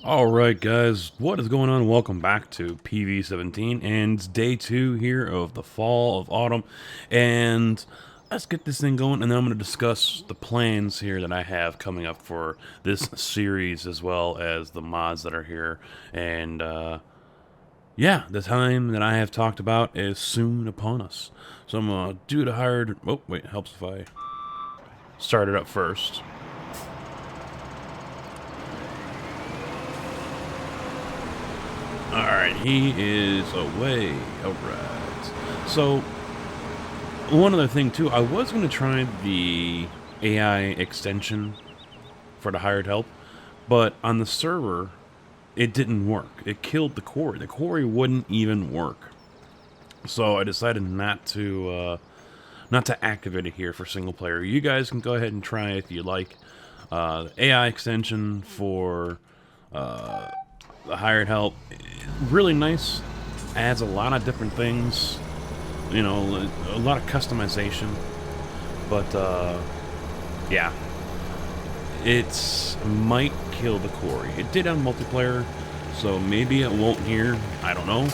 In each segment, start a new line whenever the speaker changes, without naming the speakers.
Alright guys, what is going on? Welcome back to PV17, and it's day 2 here of the fall of autumn, and let's get this thing going, and then I'm going to discuss the plans here that I have coming up for this series, as well as the mods that are here, and yeah, the time that I have talked about is soon upon us. So I'm going to do the hired... Oh, wait, helps if I start it up first. Alright, he is away. Alright. So, one other thing too, I was going to try the AI extension for the hired help, but on the server, it didn't work. It killed the quarry. The quarry wouldn't even work. So I decided not to activate it here for single player. You guys can go ahead and try it if you like. The AI extension for the hired help, really nice, adds a lot of different things, you know, a lot of customization, but yeah, it might kill the quarry. It did on multiplayer, so maybe it won't here, I don't know.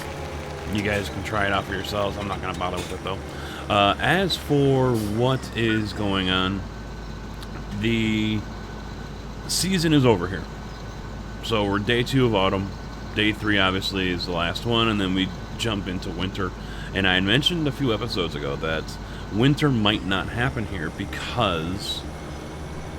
You guys can try it out for yourselves. I'm not going to bother with it though. As for what is going on, the season is over here. So we're day 2 of autumn. Day 3 obviously is the last one, and then we jump into winter. And I had mentioned a few episodes ago that winter might not happen here because,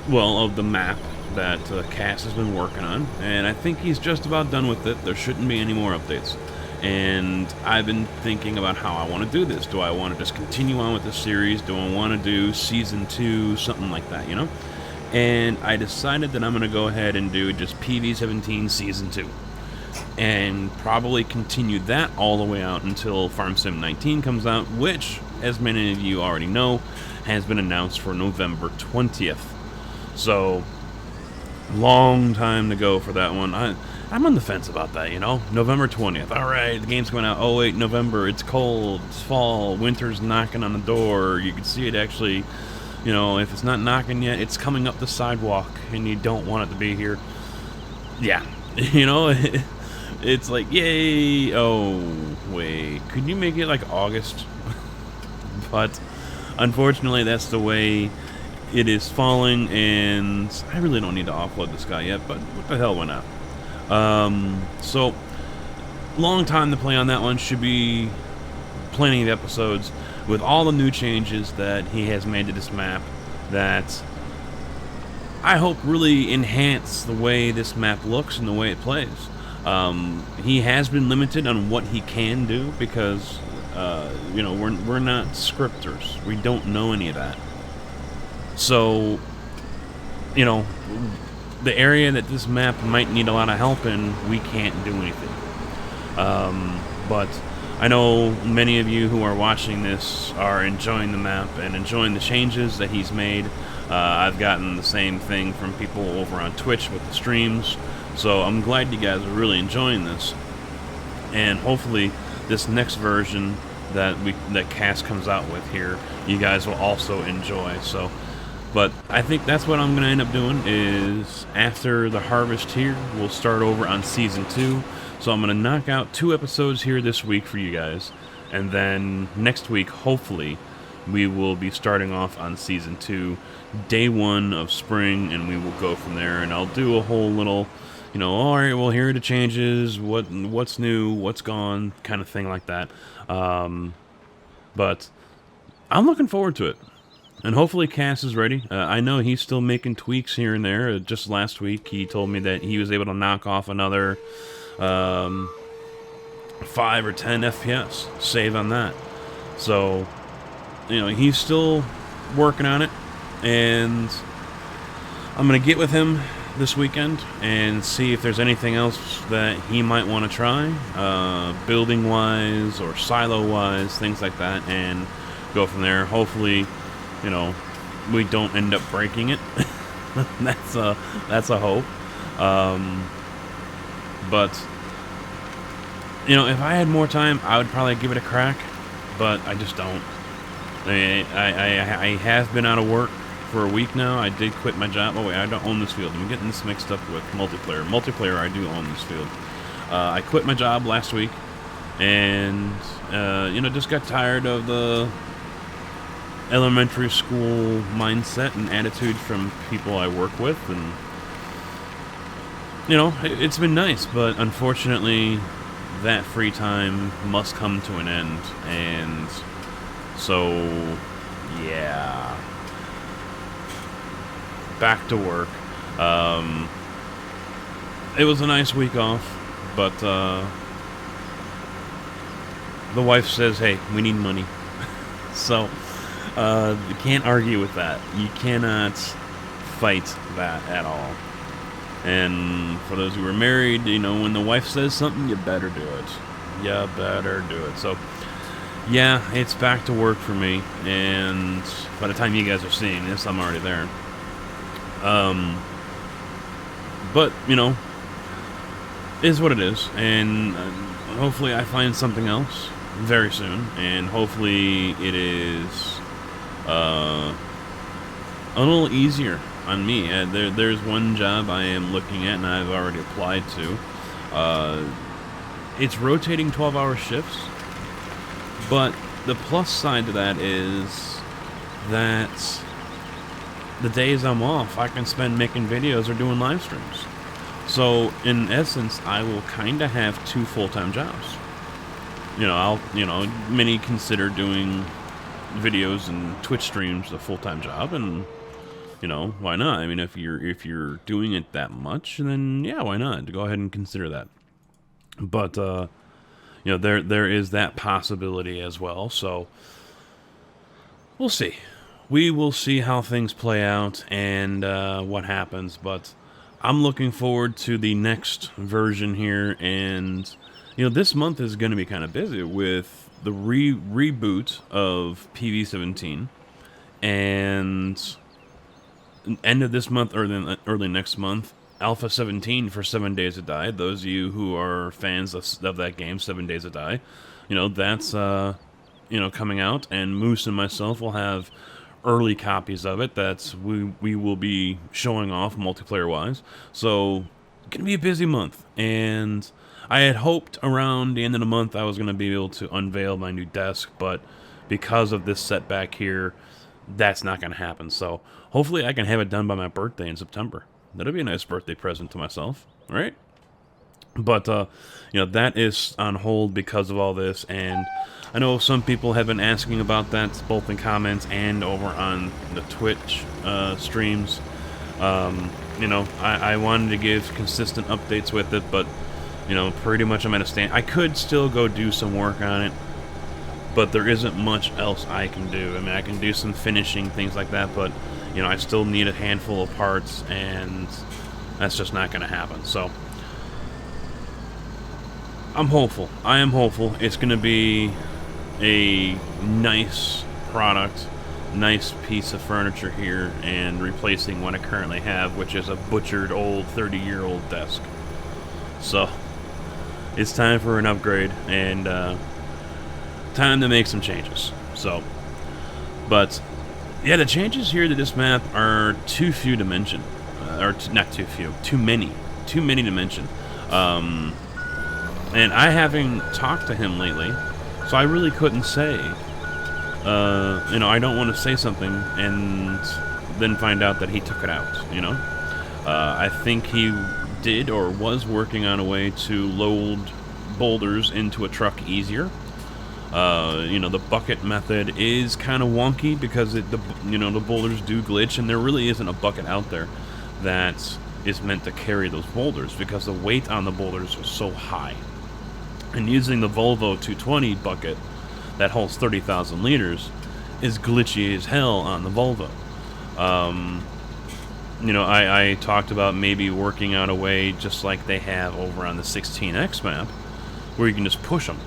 well, of the map that Cass has been working on. And I think he's just about done with it. There shouldn't be any more updates. And I've been thinking about how I want to do this. Do I want to just continue on with this series? Do I want to do Season 2, something like that, you know? And I decided that I'm going to go ahead and do just PV17 Season 2. And probably continue that all the way out until Farm Sim 19 comes out, which, as many of you already know, has been announced for November 20th. So, long time to go for that one. I'm on the fence about that, you know? November 20th. Alright, the game's coming out. Oh wait, November, it's cold, it's fall, winter's knocking on the door. You can see it actually... You know, if it's not knocking yet, it's coming up the sidewalk, and you don't want it to be here. Yeah, you know, it's like, yay! Oh, wait, could you make it like August? But, unfortunately, that's the way it is falling, and I really don't need to offload this guy yet, but what the hell, why not? So, long time to play on that one. Should be plenty of episodes with all the new changes that he has made to this map that I hope really enhance the way this map looks and the way it plays. He has been limited on what he can do because, you know, we're not scripters. We don't know any of that. So, you know, the area that this map might need a lot of help in, we can't do anything. But I know many of you who are watching this are enjoying the map and enjoying the changes that he's made. I've gotten the same thing from people over on Twitch with the streams, so I'm glad you guys are really enjoying this. And hopefully this next version that Cass comes out with here, you guys will also enjoy. So, but I think that's what I'm going to end up doing is after the harvest here, we'll start over on Season 2. So I'm going to knock out 2 episodes here this week for you guys, and then next week, hopefully, we will be starting off on Season 2, Day 1 of spring, and we will go from there, and I'll do a whole little, you know, alright, well, here are the changes, what's new, what's gone, kind of thing like that. But I'm looking forward to it. And hopefully Cass is ready. I know he's still making tweaks here and there. Just last week, he told me that he was able to knock off another 5 or 10 FPS save on that. So, you know, he's still working on it, and I'm gonna get with him this weekend and see if there's anything else that he might want to try, building wise or silo wise, things like that, and go from there. Hopefully, you know, we don't end up breaking it. that's a hope. But, you know, if I had more time, I would probably give it a crack, but I just don't. I have been out of work for a week now. I did quit my job. Oh wait, I don't own this field. I'm getting this mixed up with multiplayer. Multiplayer, I do own this field. I quit my job last week, and just got tired of the elementary school mindset and attitude from people I work with, and it's been nice, but unfortunately, that free time must come to an end, and so, yeah, back to work. It was a nice week off, but the wife says, hey, we need money. So, you can't argue with that. You cannot fight that at all. And for those who are married, when the wife says something, you better do it. You better do it. So, yeah, it's back to work for me. And by the time you guys are seeing this, I'm already there. But, is what it is. And hopefully I find something else very soon. And hopefully it is a little easier on me. There's one job I am looking at and I've already applied to. It's rotating 12-hour shifts, but the plus side to that is that the days I'm off, I can spend making videos or doing live streams. So in essence, I will kind of have 2 full-time jobs. Many consider doing videos and Twitch streams a full-time job, and why not? I mean, if you're doing it that much, then yeah, why not? Go ahead and consider that. But there is that possibility as well. So we'll see. We will see how things play out and what happens. But I'm looking forward to the next version here, and this month is going to be kind of busy with the reboot of PV17 and end of this month or then early next month, Alpha 17 for 7 Days to Die. Those of you who are fans of that game, 7 Days to Die, that's coming out, and Moose and myself will have early copies of it. We will be showing off multiplayer wise. So gonna be a busy month, and I had hoped around the end of the month I was gonna be able to unveil my new desk, but because of this setback here, that's not going to happen. So hopefully I can have it done by my birthday in September. That'll be a nice birthday present to myself, right? But that is on hold because of all this, and I know some people have been asking about that, both in comments and over on the Twitch streams. I wanted to give consistent updates with it, but pretty much I'm at a stand. I could still go do some work on it, but there isn't much else I can do. I mean, I can do some finishing, things like that, but, I still need a handful of parts, and that's just not going to happen. So, I'm hopeful. I am hopeful. It's going to be a nice product, nice piece of furniture here, and replacing what I currently have, which is a butchered old 30-year-old desk. So, it's time for an upgrade, and, time to make some changes. So, but yeah, the changes here to this map are too few to mention, not too few, too many to mention. And I haven't talked to him lately, so I really couldn't say. I don't want to say something and then find out that he took it out. I think he did or was working on a way to load boulders into a truck easier. The bucket method is kind of wonky because the boulders do glitch, and there really isn't a bucket out there that is meant to carry those boulders because the weight on the boulders is so high. And using the Volvo 220 bucket that holds 30,000 liters is glitchy as hell on the Volvo. I talked about maybe working out a way just like they have over on the 16X map where you can just push them.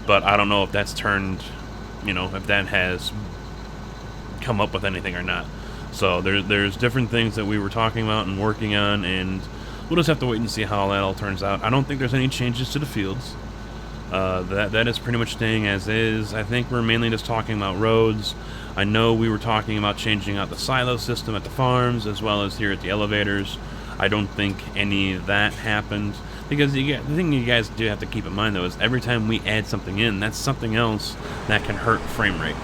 But I don't know if that's turned, if that has come up with anything or not. So there's different things that we were talking about and working on, and we'll just have to wait and see how that all turns out. I don't think there's any changes to the fields. That is pretty much staying as is. I think we're mainly just talking about roads. I know we were talking about changing out the silo system at the farms as well as here at the elevators. I don't think any of that happened, because the thing you guys do have to keep in mind though is every time we add something in, that's something else that can hurt frame rate.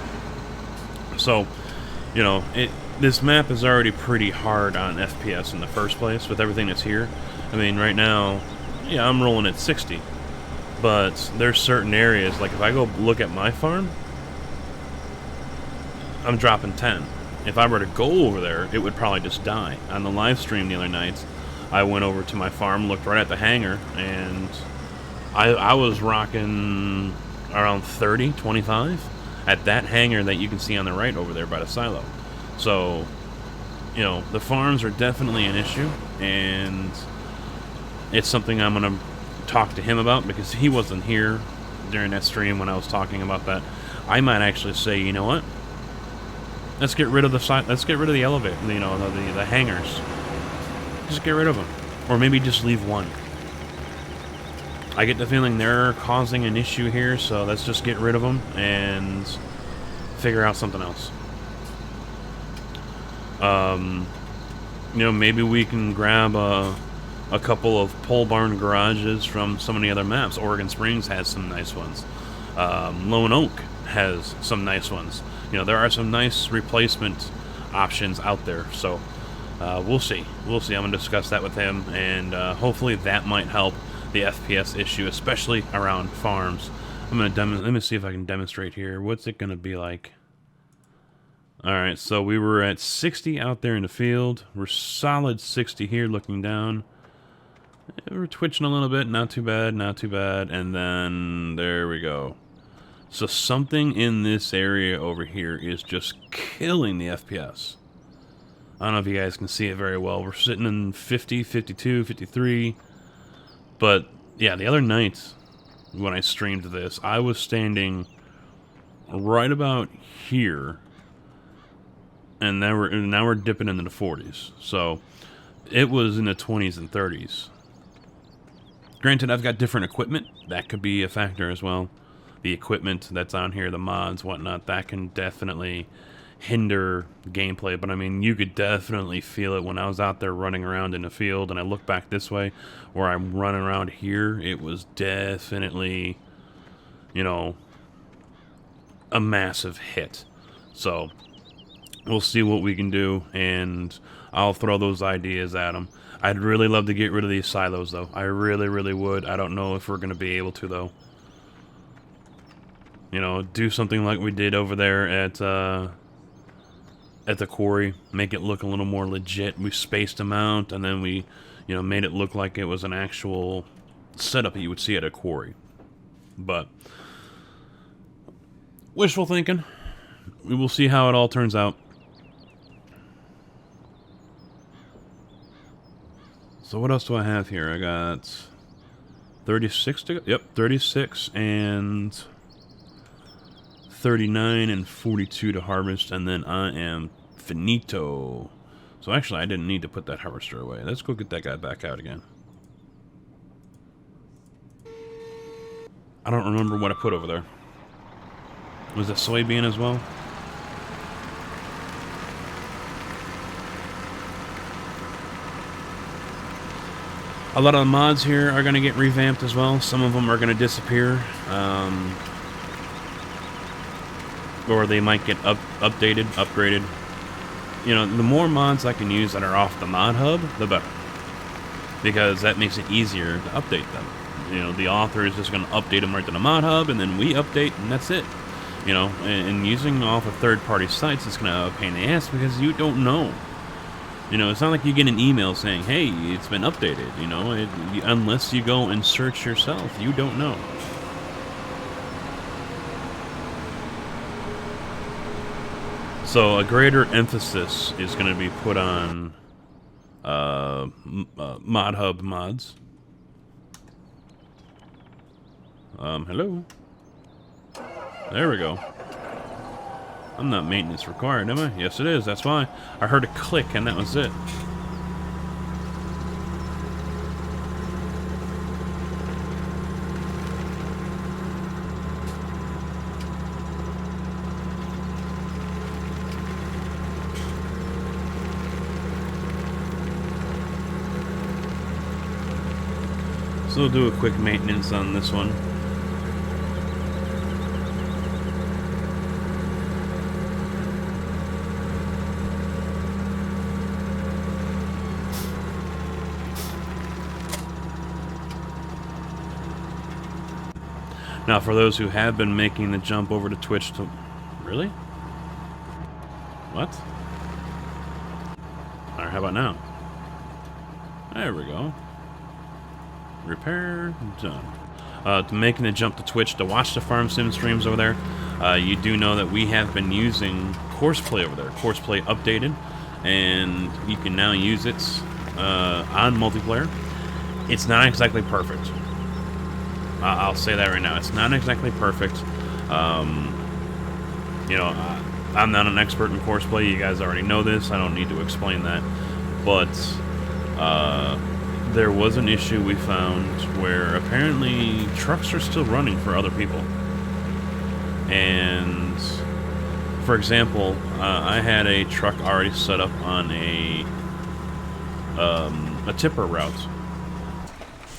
So, you know, this map is already pretty hard on FPS in the first place with everything that's here. I mean, right now, yeah, I'm rolling at 60. But there's certain areas, like if I go look at my farm, I'm dropping 10. If I were to go over there, it would probably just die. On the live stream the other night, I went over to my farm, looked right at the hangar, and I was rocking around 30, 25 at that hangar that you can see on the right over there by the silo. So, you know, the farms are definitely an issue, and it's something I'm going to talk to him about, because he wasn't here during that stream when I was talking about that. I might actually say, you know what? Let's get rid of the site. Let's get rid of the elevator. You know, the hangars. Just get rid of them, or maybe just leave one. I get the feeling they're causing an issue here, so let's just get rid of them and figure out something else. You know, maybe we can grab a couple of pole barn garages from some of the other maps. Oregon Springs has some nice ones. Lone Oak has some nice ones. You know, there are some nice replacement options out there. So we'll see. We'll see. I'm going to discuss that with him, and hopefully that might help the FPS issue, especially around farms. I'm going to let me see if I can demonstrate here. What's it going to be like? All right, so we were at 60 out there in the field. We're solid 60 here looking down. We're twitching a little bit, not too bad, not too bad, and then there we go. So something in this area over here is just killing the FPS. I don't know if you guys can see it very well. We're sitting in 50, 52, 53, but yeah, the other night when I streamed this, I was standing right about here, and now we're dipping into the 40s. So it was in the 20s and 30s. Granted, I've got different equipment. That could be a factor as well. The equipment that's on here, the mods, whatnot, that can definitely hinder gameplay. But I mean, you could definitely feel it when I was out there running around in the field, and I look back this way, where I'm running around here, it was definitely, you know, a massive hit. So we'll see what we can do, and I'll throw those ideas at them. I'd really love to get rid of these silos, though. I really, really would. I don't know if we're going to be able to, though. You know, do something like we did over there at the quarry. Make it look a little more legit. We spaced them out, and then we, you know, made it look like it was an actual setup that you would see at a quarry. But wishful thinking. We will see how it all turns out. So what else do I have here? I got 36 to go. Yep, 36 and 39 and 42 to harvest, and then I am finito. So actually, I didn't need to put that harvester away. Let's go get that guy back out again. I don't remember what I put over there. Was it soybean as well? A lot of the mods here are going to get revamped as well. Some of them are going to disappear. Or they might get updated, upgraded. You know, the more mods I can use that are off the mod hub, the better. Because that makes it easier to update them. You know, the author is just going to update them right to the mod hub, and then we update, and that's it. You know, and using off of third-party sites is going to be a pain in the ass because you don't know. You know, it's not like you get an email saying, hey, it's been updated, you know. Unless you go and search yourself, you don't know. So a greater emphasis is going to be put on mod hub mods. Hello? There we go. I'm not maintenance required, am I? Yes, it is. That's why. I heard a click, and that was it. So we'll do a quick maintenance on this one. Now, for those who have been making the jump over to Twitch to... Really? What? Alright, how about now? There we go. Repair, done. To making the jump to Twitch to watch the Farm Sim streams over there, you do know that we have been using Courseplay over there. Courseplay updated, and you can now use it on multiplayer. It's not exactly perfect. I'll say that right now. It's not exactly perfect. You know, I'm not an expert in Courseplay. You guys already know this. I don't need to explain that. But there was an issue we found where apparently trucks are still running for other people. And, for example, I had a truck already set up on a tipper route.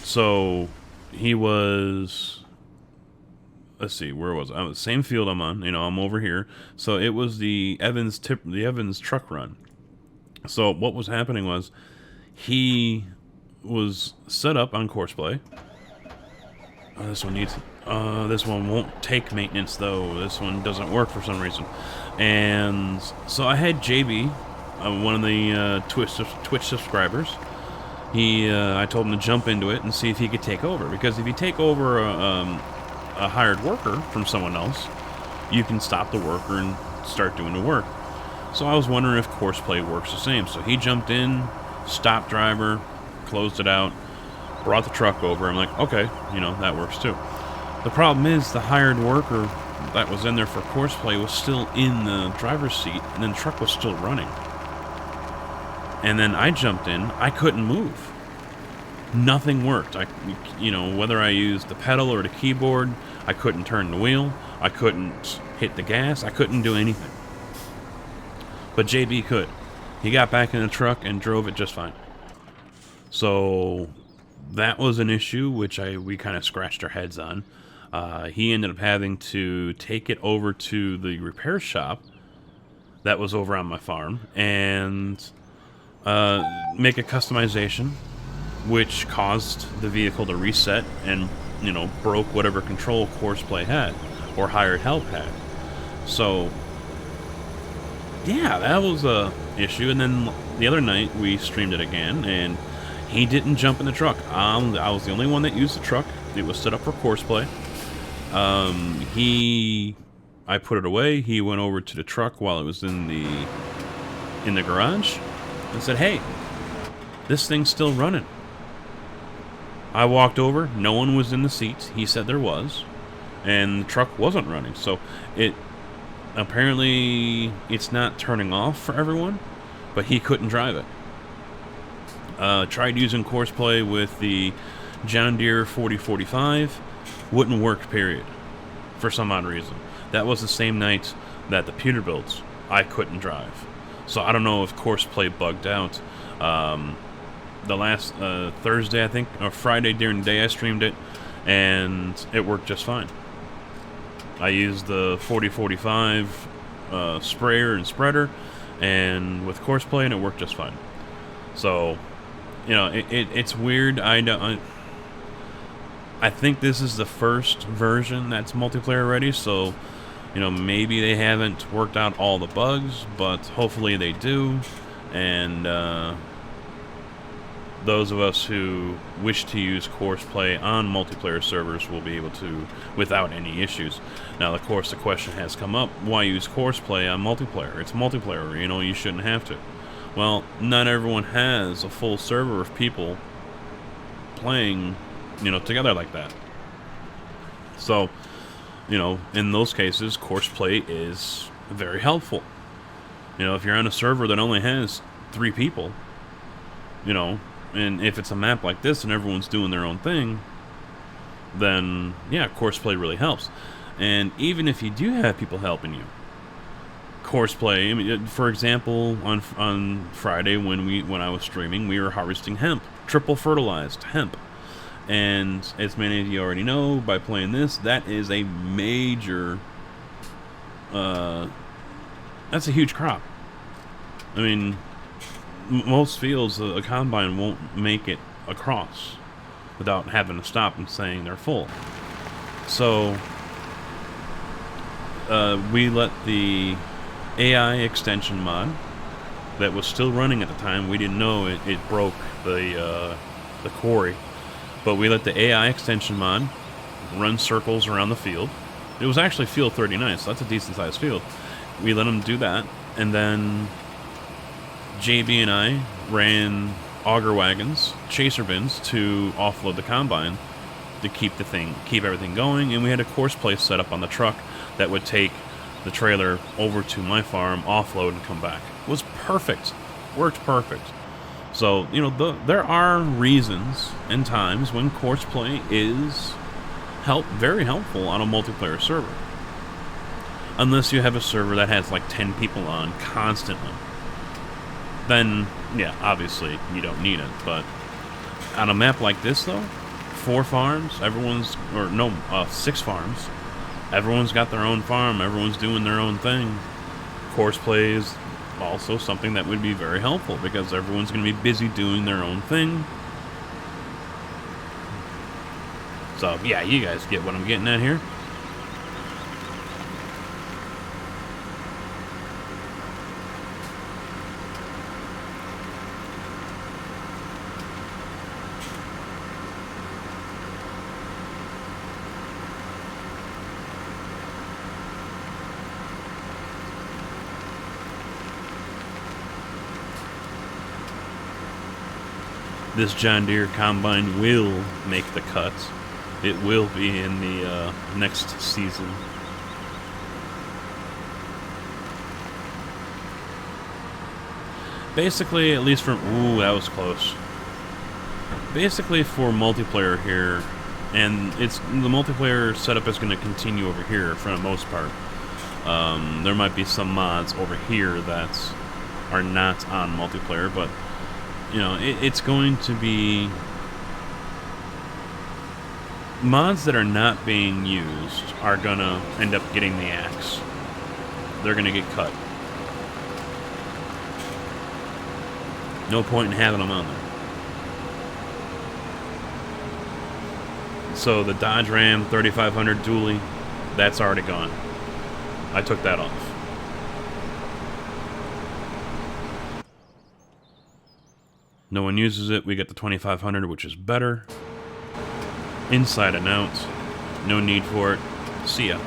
So he was, let's see, where was I? Same field I'm on. You know, I'm over here. So it was the Evans truck run. So what was happening was he was set up on Courseplay. Oh, this one needs. This one won't take maintenance though. This one doesn't work for some reason. And so I had JB, one of the Twitch subscribers. I told him to jump into it and see if he could take over. Because if you take over a hired worker from someone else, you can stop the worker and start doing the work. So I was wondering if Courseplay works the same. So he jumped in, stopped driver, closed it out, brought the truck over. I'm like, okay, you know, that works too. The problem is the hired worker that was in there for Courseplay was still in the driver's seat, and then the truck was still running. And then I jumped in, I couldn't move. Nothing worked. You know, whether I used the pedal or the keyboard, I couldn't turn the wheel, I couldn't hit the gas, I couldn't do anything. But JB could. He got back in the truck and drove it just fine. So that was an issue which we kind of scratched our heads on. He ended up having to take it over to the repair shop that was over on my farm and make a customization, which caused the vehicle to reset and, you know, broke whatever control Courseplay had or hired help had. So yeah, that was a issue. And then the other night we streamed it again, and he didn't jump in the truck. I was the only one that used the truck. It was set up for Courseplay. I put it away. He went over to the truck while it was in the garage and said, "Hey, this thing's still running." I walked over. No one was in the seats. He said there was, and the truck wasn't running. So apparently it's not turning off for everyone, but he couldn't drive it. Tried using Courseplay with the John Deere 4045, wouldn't work, period, for some odd reason. That was the same night that the Peterbilts I couldn't drive. So I don't know if Courseplay bugged out. The last Thursday, I think, or Friday during the day I streamed it, and it worked just fine. I used the 4045 sprayer and spreader, and with Courseplay, and it worked just fine. So, you know, it's weird. I think this is the first version that's multiplayer ready, so, you know, maybe they haven't worked out all the bugs, but hopefully they do. And those of us who wish to use Courseplay on multiplayer servers will be able to without any issues. Now, of course, the question has come up, why use Courseplay on multiplayer? It's multiplayer, you know, you shouldn't have to. Well, not everyone has a full server of people playing, you know, together like that. So, you know, in those cases, Courseplay is very helpful. You know, if you're on a server that only has 3 people, you know, and if it's a map like this and everyone's doing their own thing, then, yeah, Courseplay really helps. And even if you do have people helping you, Courseplay, I mean, for example, on Friday when I was streaming, we were harvesting hemp, triple fertilized hemp. And as many of you already know, by playing this, that is a major, that's a huge crop. I mean, most fields, a combine won't make it across without having to stop and saying they're full. So, we let the AI extension mod that was still running at the time, we didn't know it broke the quarry, but we let the AI extension mod run circles around the field. It was actually field 39, so that's a decent sized field. We let them do that, and then JB and I ran auger wagons, chaser bins to offload the combine to keep everything going, and we had a course place set up on the truck that would take the trailer over to my farm, offload, and come back. It was perfect. Worked perfect. So, you know, there are reasons and times when course play is very helpful on a multiplayer server. Unless you have a server that has like 10 people on constantly. Then, yeah, obviously you don't need it. But on a map like this, though, 4 farms, 6 farms. Everyone's got their own farm. Everyone's doing their own thing. Course play is also something that would be very helpful because everyone's going to be busy doing their own thing. So, yeah, you guys get what I'm getting at here. This John Deere combine will make the cut. It will be in the next season. Basically, at least from... Ooh, that was close. Basically, for multiplayer here, and the multiplayer setup is going to continue over here for the most part. There might be some mods over here that are not on multiplayer, but you know, it's going to be mods that are not being used are gonna end up getting the axe. They're gonna get cut. No point in having them on there. So the Dodge Ram 3500 dually, that's already gone. I took that off. No one uses it. We get the 2500, which is better. Inside and out. No need for it. See ya.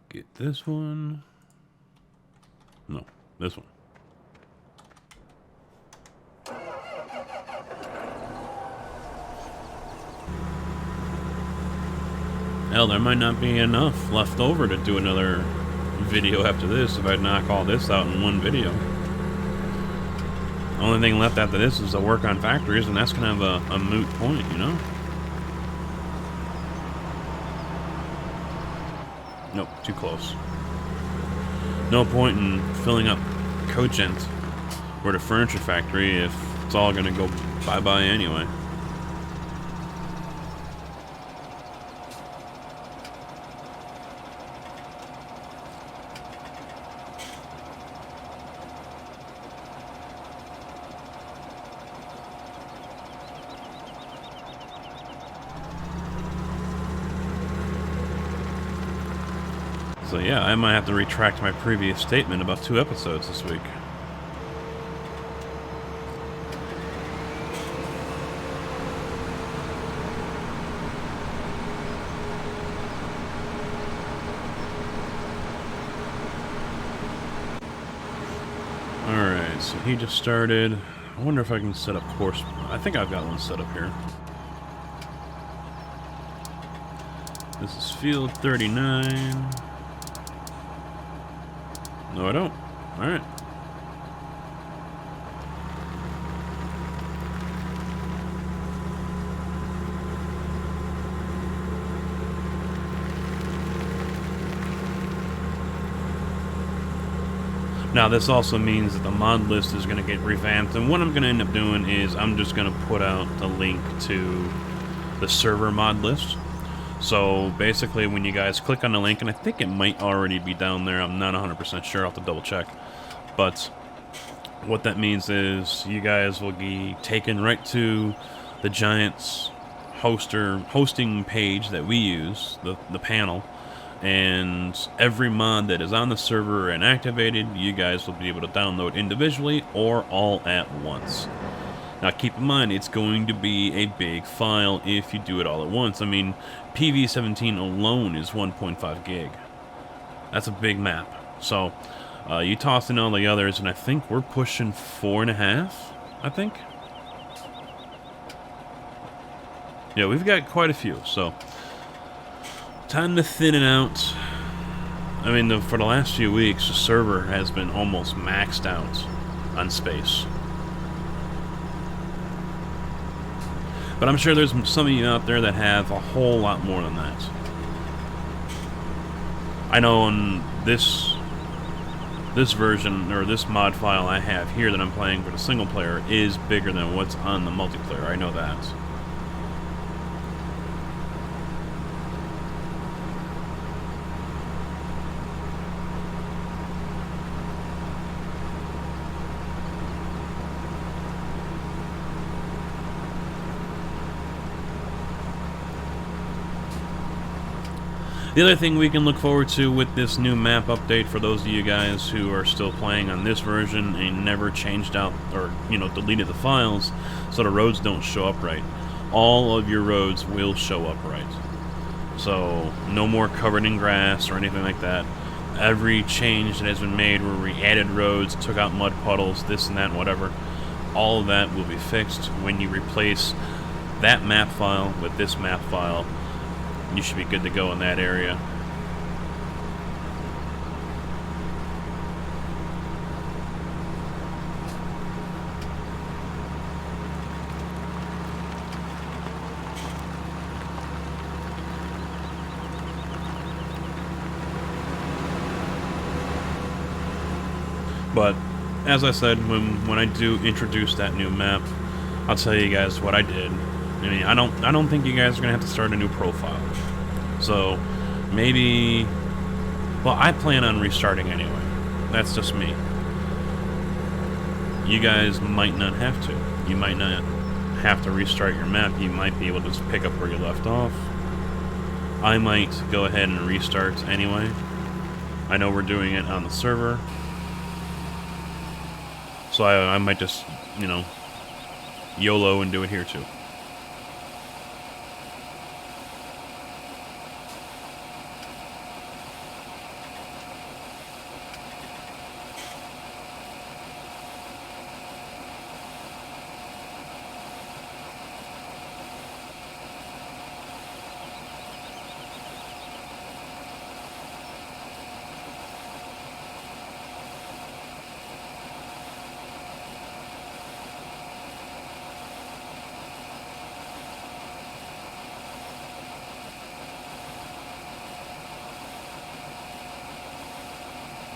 Get this one. No, this one. Hell, there might not be enough left over to do another video after this if I knock all this out in one video. The only thing left after this is to work on factories, and that's kind of a moot point, you know? Nope, too close. No point in filling up Cogent or the furniture factory if it's all gonna go bye-bye anyway. So yeah, I might have to retract my previous statement about 2 episodes this week. so he just started. I wonder if I can set up course. I think I've got one set up here. This is field 39. No, I don't. Alright. Now, this also means that the mod list is going to get revamped, and what I'm going to end up doing is I'm just going to put out the link to the server mod list. So, basically, when you guys click on the link, and I think it might already be down there, I'm not 100% sure, I'll have to double check, but what that means is you guys will be taken right to the Giants hosting page that we use, the panel, and every mod that is on the server and activated, you guys will be able to download individually or all at once. Now keep in mind, it's going to be a big file if you do it all at once. I mean, PV17 alone is 1.5 gig. That's a big map. So, you toss in all the others, and I think we're pushing 4.5, I think. Yeah, we've got quite a few, so time to thin it out. I mean, for the last few weeks, the server has been almost maxed out on space. But I'm sure there's some of you out there that have a whole lot more than that. I know on this version, or this mod file I have here that I'm playing for the single player is bigger than what's on the multiplayer. I know that. The other thing we can look forward to with this new map update, for those of you guys who are still playing on this version and never changed out or, deleted the files so the roads don't show up right, all of your roads will show up right. So, no more covered in grass or anything like that. Every change that has been made where we added roads, took out mud puddles, this and that, whatever, all of that will be fixed when you replace that map file with this map file. You should be good to go in that area. But as I said, when I do introduce that new map, I'll tell you guys what I did. I mean, I don't think you guys are gonna have to start a new profile. So maybe, well, I plan on restarting anyway. That's just me. You guys might not have to. You might not have to restart your map. You might be able to just pick up where you left off. I might go ahead and restart anyway. I know we're doing it on the server, so I might just, YOLO and do it here too.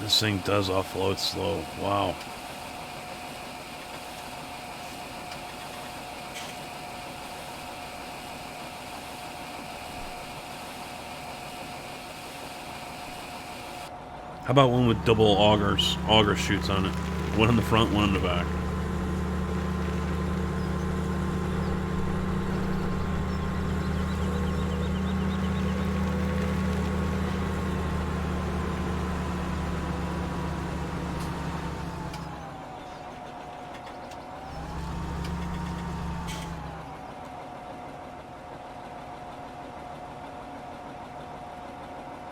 This thing does offload slow. Wow. How about one with double auger chutes on it? One in the front, one in the back.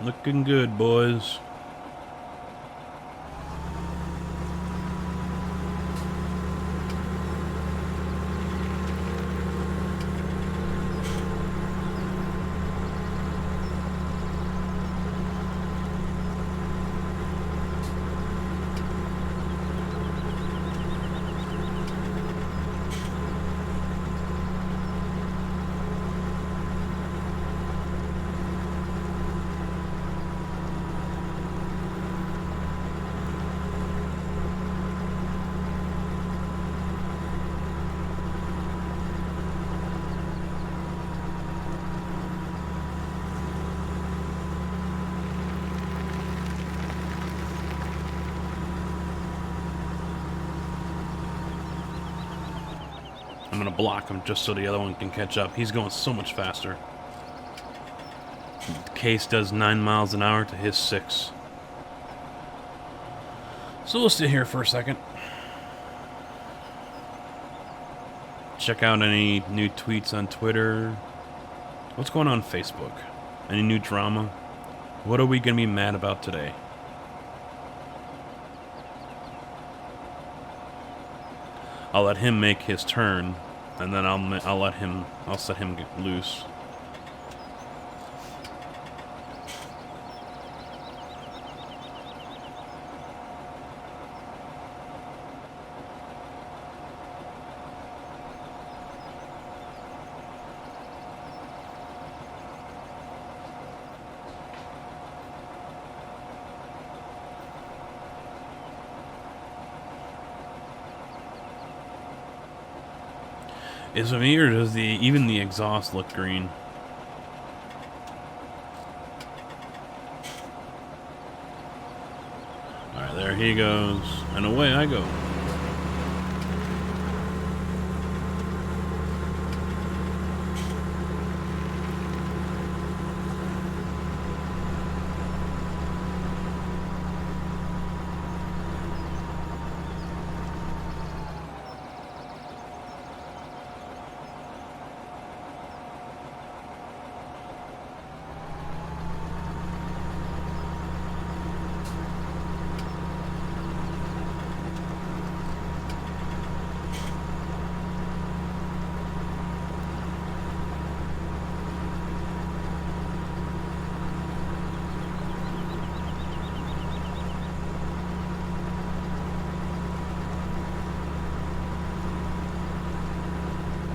Looking good, boys. I'm gonna block him just so the other one can catch up. He's going so much faster. Case does 9 miles an hour to his 6. So we'll sit here for a second. Check out any new tweets on Twitter. What's going on Facebook? Any new drama? What are we going to be mad about today? I'll let him make his turn, and then I'll set him get loose. Is it me, or does even the exhaust look green? Alright, there he goes. And away I go.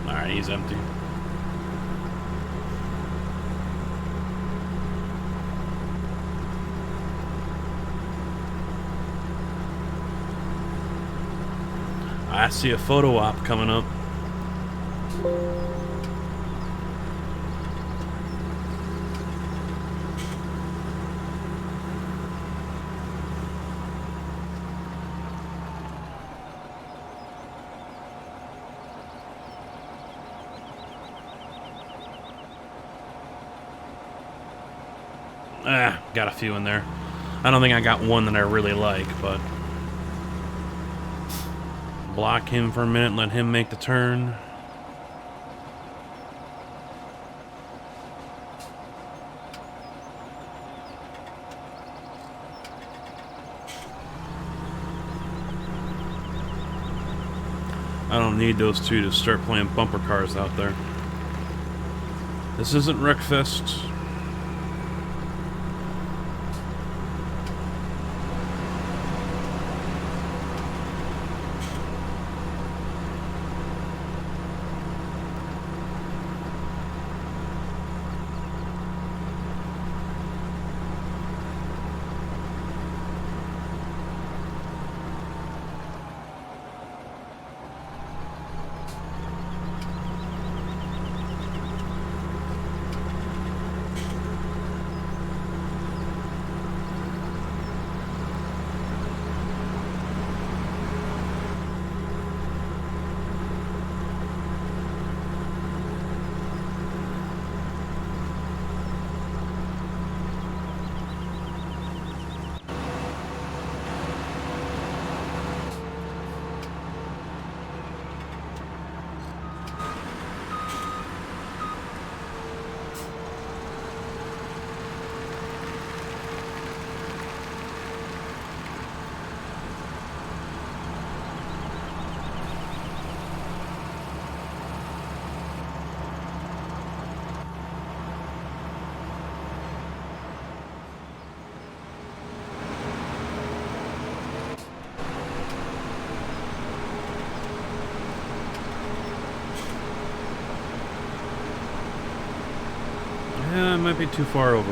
Alright, he's empty. I see a photo op coming up. Got a few in there. I don't think I got one that I really like, but block him for a minute, let him make the turn. I don't need those two to start playing bumper cars out there. This isn't Wreckfest. Yeah, it might be too far over.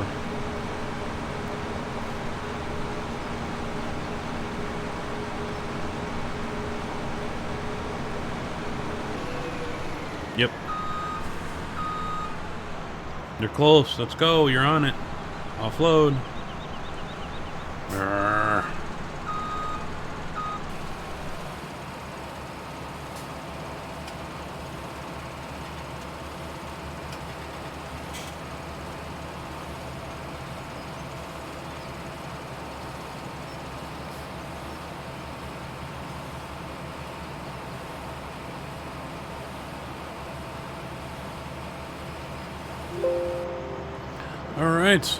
Yep. You're close. Let's go. You're on it. Offload. Arrgh. All right.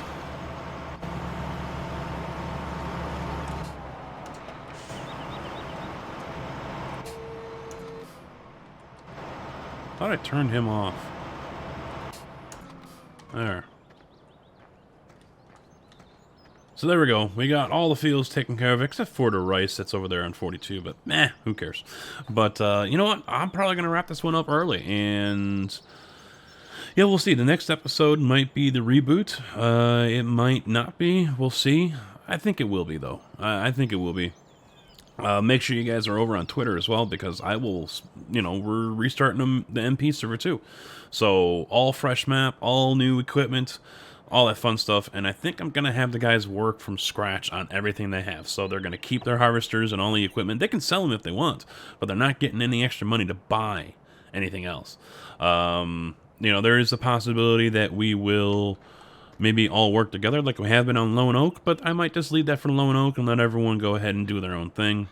Thought I turned him off. There. So there we go. We got all the fields taken care of, except for the rice that's over there on 42, but meh, who cares? But you know what? I'm probably going to wrap this one up early, and yeah, we'll see. The next episode might be the reboot. It might not be. We'll see. I think it will be, though. I think it will be. Make sure you guys are over on Twitter as well, because I will, we're restarting the MP server too. So, all fresh map, all new equipment, all that fun stuff. And I think I'm going to have the guys work from scratch on everything they have. So, they're going to keep their harvesters and all the equipment. They can sell them if they want, but they're not getting any extra money to buy anything else. There is a possibility that we will maybe all work together like we have been on Lone Oak, but I might just leave that for Lone Oak and let everyone go ahead and do their own thing.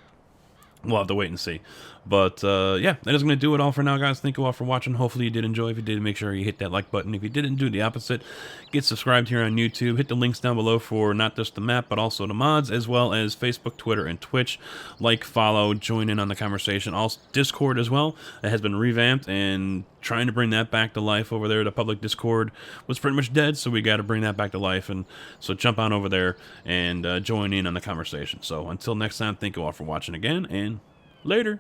We'll have to wait and see. But, yeah, that is going to do it all for now, guys. Thank you all for watching. Hopefully you did enjoy. If you did, make sure you hit that like button. If you didn't, do the opposite. Get subscribed here on YouTube. Hit the links down below for not just the map, but also the mods, as well as Facebook, Twitter, and Twitch. Like, follow, join in on the conversation. Also, Discord as well. It has been revamped, and trying to bring that back to life over there. The public Discord was pretty much dead, so we got to bring that back to life. And so jump on over there and join in on the conversation. So until next time, thank you all for watching again, and later.